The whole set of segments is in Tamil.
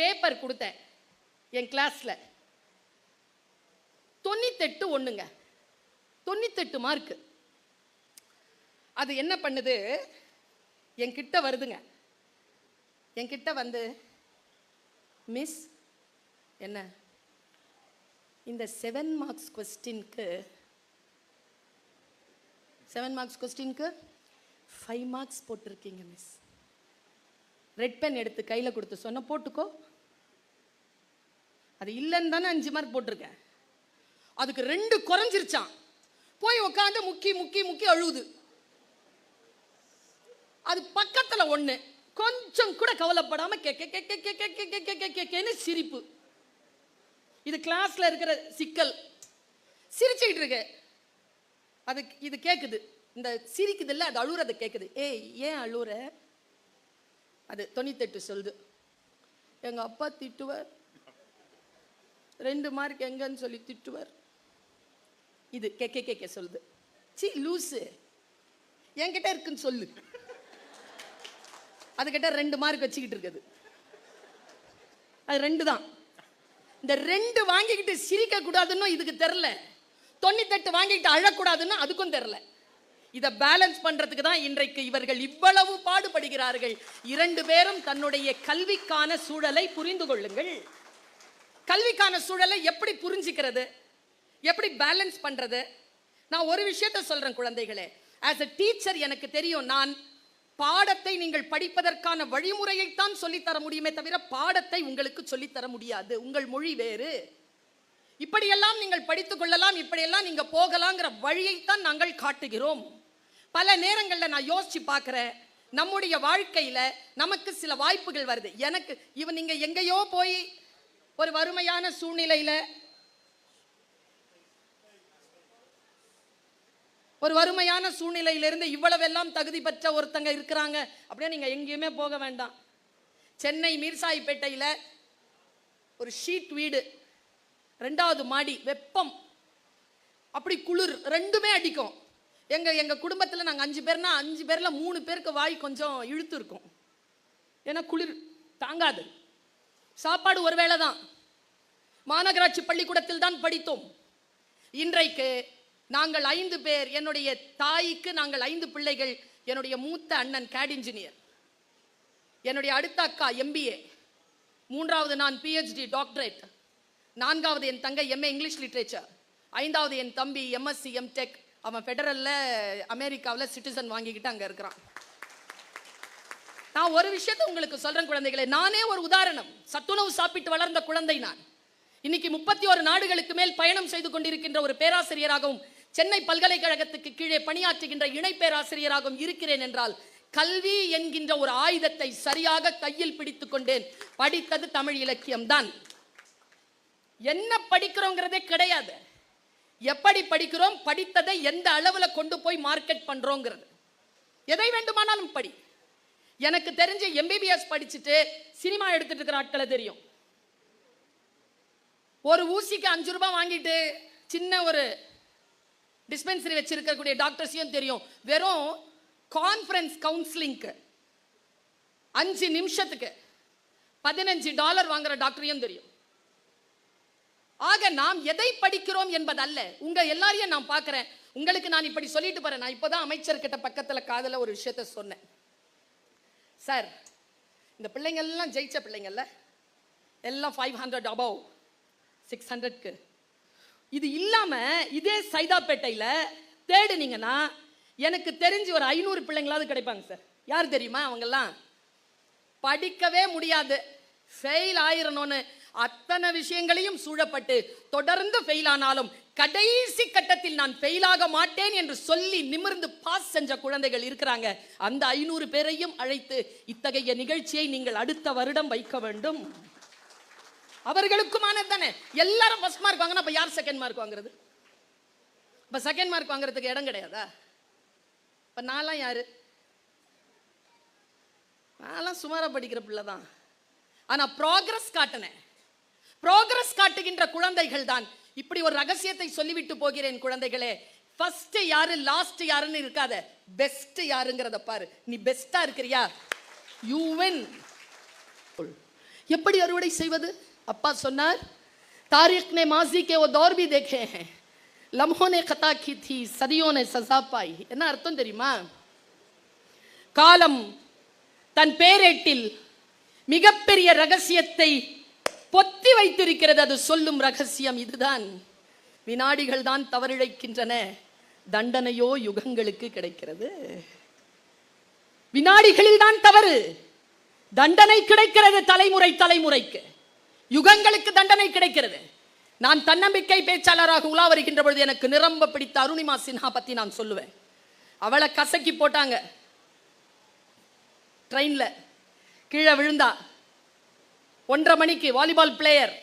பேப்பர் கொடுத்தேன் என் கிளாஸ்ல 98 ஒண்ணுங்க, 98 மார்க். அது என்ன பண்ணுது, என்கிட்ட வருதுங்க. என்கிட்ட வந்து, மிஸ் என்ன இந்த 7 மார்க்ஸ் கொஸ்டினுக்கு 5 மார்க்ஸ் போட்டிருக்கீங்க மிஸ். ரெட் பென் எடுத்து கையில் கொடுத்து சொன்ன, போட்டுக்கோ. அது இல்லைன்னு தானே 5 மார்க் போட்டிருக்கேன். அதுக்கு 2 குறைஞ்சிருச்சான். போய் உட்காந்து முக்கி முக்கி முக்கி அழுவுது. அது பக்கத்துல 1 கொஞ்சம் கூட கவலைப்படாம கேன்னு சிரிப்பு. இது கிளாஸ்ல இருக்கிற சிக்கல். சிரிச்சுக்கிட்டு இருக்கு. அது இது கேக்குது, இந்த சிரிக்குது இல்ல, அது அழுறத கேக்குது. ஏய் ஏன் அழுற? அது 98 சொல்லுது. எங்க அப்பா திட்டுவார், 2 மார்க் எங்கன்னு சொல்லி திட்டுவார். இது கேக்க சொல்லுது. சி லூசு, என்கிட்ட இருக்குன்னு சொல்லு. அதுகிட்ட 2 மார்க் வச்சுக்கிட்டு இருக்குது. அது 2 தான். இந்த 2 வாங்கிக்கிட்டு சிரிக்க கூடாதுன்னு இதுக்கு தெரியல. 98 வாங்கிக்கிட்டு அழக்கூடாதுன்னு அதுக்கும் தெரியல. இதை பேலன்ஸ் பண்றதுக்கு தான் இன்றைக்கு இவர்கள் இவ்வளவு பாடுபடுகிறார்கள். 2 பேரும் தன்னுடைய கல்விக்கான சூழலை புரிந்து கொள்ளுங்கள். கல்விக்கான சூழலை எப்படி புரிஞ்சுக்கிறது, எப்படி பேலன்ஸ் பண்றது? நான் ஒரு விஷயத்தை சொல்றேன் குழந்தைகளே, ஆஸ் a டீச்சர் எனக்கு தெரியும், நான் பாடத்தை நீங்கள் படிப்பதற்கான வழிமுறையைத்தான் சொல்லித்தர முடியுமே தவிர பாடத்தை உங்களுக்கு சொல்லித்தர முடியாது. உங்கள் மொழி வேறு, இப்படியெல்லாம் நீங்கள் படித்துக் கொள்ளலாம், இப்படியெல்லாம் நீங்க போகலாங்கிற வழியைத்தான் நாங்கள் காட்டுகிறோம். பல நேரங்களில் நான் யோசிச்சு பார்க்கிறேன், நம்முடைய வாழ்க்கையில நமக்கு சில வாய்ப்புகள் வருது. எனக்கு நீங்க எங்கேயோ போய் ஒரு வறுமையான சூழ்நிலையில, ஒரு வறுமையான சூழ்நிலையிலிருந்து இவ்வளவெல்லாம் தகுதி பெற்ற ஒருத்தங்க இருக்கிறாங்க அப்படியே நீங்க எங்கேயுமே போக வேண்டாம். சென்னை மீர்சாயிப்பேட்டையில ஒரு ஷீட் வீடு, 2வது மாடி, வெப்பம், அப்படி குளிர், 2மே அடிக்கும். எங்க குடும்பத்தில் நாங்கள் 5 பேர்னா 5 பேர்ல 3 பேருக்கு வாய் கொஞ்சம் இழுத்து இருக்கும். ஏன்னா குளிர் தாங்காது. சாப்பாடு ஒருவேளை தான். மாநகராட்சி பள்ளிக்கூடத்தில் தான் படித்தோம். இன்றைக்கு நாங்கள் 5 பேர். என்னுடைய தாய்க்கு நாங்கள் 5 பிள்ளைகள். என்னுடைய மூத்த அண்ணன் கேட் இன்ஜினியர், என்னுடைய அடுத்த அக்கா MBA, 3வது நான் PhD டாக்டரேட், 4வது என் தங்கை MA இங்கிலீஷ் லிட்ரேச்சர், 5வது என் தம்பி MSc MTech. அவன் ஃபெடரல்ல அமெரிக்காவில் சிட்டிசன் வாங்கிக்கிட்டு அங்கே இருக்கிறான். நான் ஒரு விஷயத்தை உங்களுக்கு சொல்றேன் குழந்தைகளே, நானே ஒரு உதாரணம். சத்துணவு சாப்பிட்டு வளர்ந்த குழந்தை நான். இன்னைக்கு 31 நாடுகளுக்கு மேல் பயணம் செய்து கொண்டிருக்கின்ற ஒரு பேராசிரியராகவும் சென்னை பல்கலைக்கழகத்துக்கு கீழே பணியாற்றுகின்ற இணை பேராசிரியராகவும் இருக்கிறேன் என்றால் கல்வி என்கின்ற ஒரு ஆயுதத்தை சரியாக கையில் பிடித்துக் கொண்டேன். படித்தது தமிழ் இலக்கியம் தான். என்ன படிக்கிறோங்கிறதே கிடையாது, எப்படி படிக்கிறோம், படித்ததை எந்த அளவுல கொண்டு போய் மார்க்கெட் பண்றோங்கிறது. எதை வேண்டுமானாலும் படி. எனக்கு தெரிஞ்ச MBBS படிச்சுட்டு சினிமா எடுத்துட்டு இருக்கிற ஆட்களை தெரியும். ஒரு ஊசிக்கு 5 ரூபாய் வாங்கிட்டு சின்ன ஒரு டிஸ்பென்சரி வச்சிருக்கக்கூடிய டாக்டர்ஸையும் தெரியும். வெறும் கான்ஃபரன்ஸ் கவுன்சிலிங்க்கு 5 நிமிஷத்துக்கு $15 வாங்குற டாக்டரையும் தெரியும். ஆக நாம் எதை படிக்கிறோம் என்பதல்ல. உங்க எல்லாரையும் நான் பார்க்கிறேன். உங்களுக்கு நான் இப்படி சொல்லிட்டு போறேன். நான் இப்போதான் அமைச்சர்கிட்ட பக்கத்துல காதல ஒரு விஷயத்த சொன்னேன். சார், இந்த பிள்ளைங்க எல்லாம் ஜெயிச்ச பிள்ளைங்கல்ல, எல்லாம் 500 above 600க்கு. இது இல்லாம இதே சைதாப்பேட்டையில தேடுனீங்கன்னா எனக்கு தெரிஞ்சு ஒரு 500 பிள்ளைங்களாவது கிடைப்பாங்க சார். யார் தெரியுமா? அவங்கெல்லாம் படிக்கவே முடியாது, ஃபெயில் ஆயிரணும்னு அத்தனை விஷயங்களையும் சூழப்பட்டு தொடர்ந்து ஃபெயில் ஆனாலும் கடைசி கட்டத்தில் நான் ஃபெயிலாக மாட்டேன் என்று சொல்லி நிமிர்ந்து பாஸ் செஞ்ச குழந்தைகள் இருக்கிறாங்க. அந்த 500 பேரையும் அழைத்து இத்தகைய நிகழ்ச்சியை நீங்கள் அடுத்த வருடம் வைக்க வேண்டும். அவர்களுக்குமான தானே. எல்லாரும் ஃபர்ஸ்ட் மார்க் வாங்கினா அப்ப யார் செகண்ட் மார்க் வாங்குறது? இப்ப செகண்ட் மார்க் வாங்குறதுக்கு இடம் கிடையாதா? இப்ப நான்லாம் யாரு? நான்லாம் சுமாரா படிக்கிற பிள்ளை தான். ஆனா ப்ராக்ரஸ் காட்டினேன். ப்ராக்ரஸ் காட்டுகின்ற குழந்தைகள் தான். இப்படி ஒரு ரகசியத்தை சொல்லிவிட்டு போகிறேன் குழந்தைகளே. ஃபர்ஸ்ட் யாரு லாஸ்ட் யாருன்னு இருக்காத, பெஸ்ட் யாருங்கிறத பாரு. நீ பெஸ்டா இருக்கிறியா, யூ வின். எப்படி அறுவடை செய்வது? அப்பா சொன்னார், தாரிக் ने माजी के वो दौर भी देखे हैं, लम्हों ने खता की थी, सदियों ने सजा पाई. என்ன அர்த்தம் தெரியுமா? காலம் தன் பேரேட்டில் மிகப்பெரிய ரகசியத்தை பொத்தி வைத்திருக்கிறது. அது சொல்லும் ரகசியம் இதுதான். வினாடிகள் தான் தவறிழைக்கின்றன, தண்டனையோ யுகங்களுக்கு கிடைக்கிறது. வினாடிகளில் தான் தவறு, தண்டனை கிடைக்கிறது தலைமுறை தலைமுறைக்கு, யுகங்களுக்கு தண்டனை கிடைக்கிறது. நான் தன்னம்பிக்கை பேச்சாளராக உலா வருகின்ற பொழுது எனக்கு நிரம்ப பிடித்த அருணிமா சின்ஹா பத்தி நான் சொல்லுவேன். அவளை கசக்கி போட்டாங்க, ட்ரெயின்ல கீழே விழுந்தா. 1:30 மணிக்கு வாலிபால் பிளேயர்,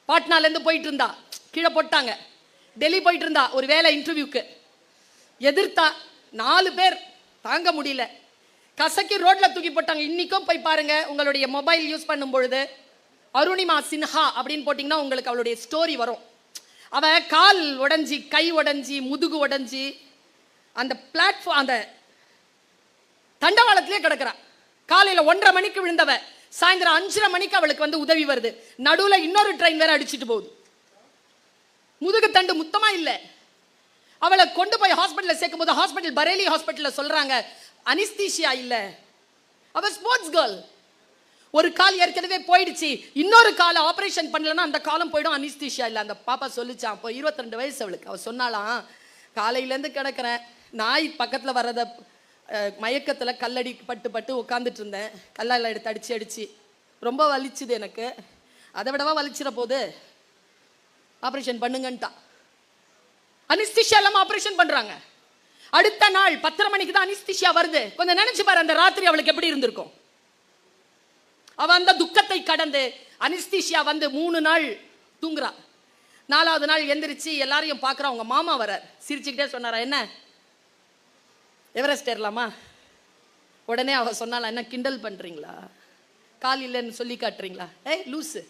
பாட்னால இருந்து போயிட்டு இருந்தா, கீழே போட்டாங்க. டெல்லி போயிட்டு இருந்தா ஒரு வேலை இன்டர்வியூக்கு, எதிர்த்தா 4 பேர் தாங்க முடியல, கசக்கி ரோட்ல தூக்கி போட்டாங்க. இன்னைக்கும் போய் பாருங்க, உங்களுடைய மொபைல் யூஸ் பண்ணும் பொழுது அருணிமா சின்ஹா அப்படின்னு போட்டிங்கன்னா உங்களுக்கு அவளுடைய ஸ்டோரி வரும். அவ கால் உடஞ்சி, கை உடஞ்சி, முதுகு உடஞ்சி, அந்த பிளாட்ஃபார்ம் அந்த தண்டவாளத்திலே கிடக்குறா. காலையில் 1:30 மணிக்கு விழுந்தவ சாயந்தரம் 5:30 மணிக்கு அவளுக்கு வந்து உதவி வருது. நடுவில் இன்னொரு ட்ரெயின் வேற அடிச்சுட்டு போகுது. முதுகு தண்டு முத்தமா இல்லை. அவளை கொண்டு போய் ஹாஸ்பிட்டலில் சேர்க்கும் போது ஹாஸ்பிட்டல் பரேலி ஹாஸ்பிட்டலில் சொல்றாங்க அனிஸ்தீஷியா இல்லை. அவ ஸ்போர்ட்ஸ் கேர்ள். ஒரு கால் ஏற்கனவே போயிடுச்சு, இன்னொரு காலை ஆபரேஷன் பண்ணலன்னா அந்த காலம் போயிடும், அனிஸ்தீஷியா இல்லை. அந்த பாப்பா சொல்லிச்சான், அப்போ 22 வயசு அவளுக்கு. அவ சொன்னாலாம், காலையிலேருந்து கிடக்கிறேன், நாய் பக்கத்தில் வர்றத மயக்கத்தில் கல்லடி பட்டு பட்டு உட்காந்துட்டு இருந்தேன், கல்லால் எடுத்து அடிச்சு அடிச்சு ரொம்ப வலிச்சுது எனக்கு, அதை விடவா வலிச்சிட போது, ஆப்ரேஷன் பண்ணுங்கன்ட்டா. அனிஸ்தீஷியா இல்லாமல் ஆப்ரேஷன் பண்றாங்க. அடுத்த நாள் 10:30 மணிக்கு தான் அனிஸ்தீஷியா வருது. கொஞ்சம் நினைச்சு பாரு, அந்த ராத்திரி அவளுக்கு எப்படி இருந்திருக்கும். அவ அந்த துக்கத்தை கடந்து அனிஸ்தீஷியா வந்து 3 நாள் தூங்குறா. 4வது நாள் எந்திரிச்சு எல்லாரையும் பார்க்குறா. அவங்க மாமா வரார், சிரிச்சுக்கிட்டே சொன்னாரா, என்ன எவரெஸ்ட் ஏறலாமா? உடனே அவ சொன்னால, என்ன கிண்டல் பண்றீங்களா, கால் இல்லைன்னு சொல்லி காட்டுறீங்களா? ஏய் லூசு,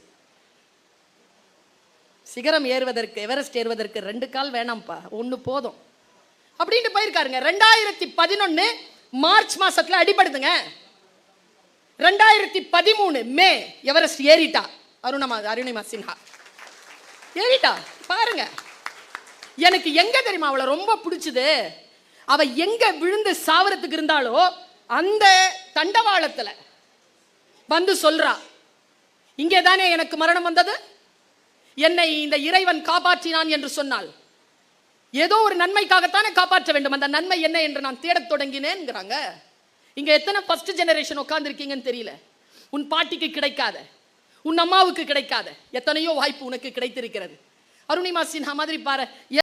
சிகரம் ஏறுவதற்கு, எவரெஸ்ட் ஏறுவதற்கு 2 கால் வேணாம்ப்பா, 1 போதும் அப்படின்ட்டு போயிருக்காருங்க. 2011 மார்ச் மாசத்துல அடிபடுதுங்க. 2013 மே எவரெஸ்ட் ஏறிட்டா அருணிமா சின்ஹா, ஏறிட்டா. பாருங்க, எனக்கு எங்க தெரியுமா அவளை ரொம்ப பிடிச்சது, அவ எங்க விழுந்து சாவரத்துக்கு இருந்தாலோ அந்த தண்டவாளத்துல வந்து சொல்றா, இங்கே தானே எனக்கு மரணம் வந்தது, என்னை இந்த இறைவன் காப்பாற்றினான் என்று சொன்னால் ஏதோ ஒரு நன்மைக்காகத்தானே காப்பாற்ற வேண்டும், அந்த நன்மை என்ன என்று நான் தேடத் தொடங்கினேன்ங்கிறாங்க. இங்க எத்தனை ஃபர்ஸ்ட் ஜெனரேஷன் உட்கார்ந்து இருக்கீங்கன்னு தெரியல. உன் பாட்டிக்கு கிடைக்காத, உன் அம்மாவுக்கு கிடைக்காத எத்தனையோ வாய்ப்பு உனக்கு கிடைத்திருக்கிறது. அருணிமா சின்ஹா மாதிரி பாரு.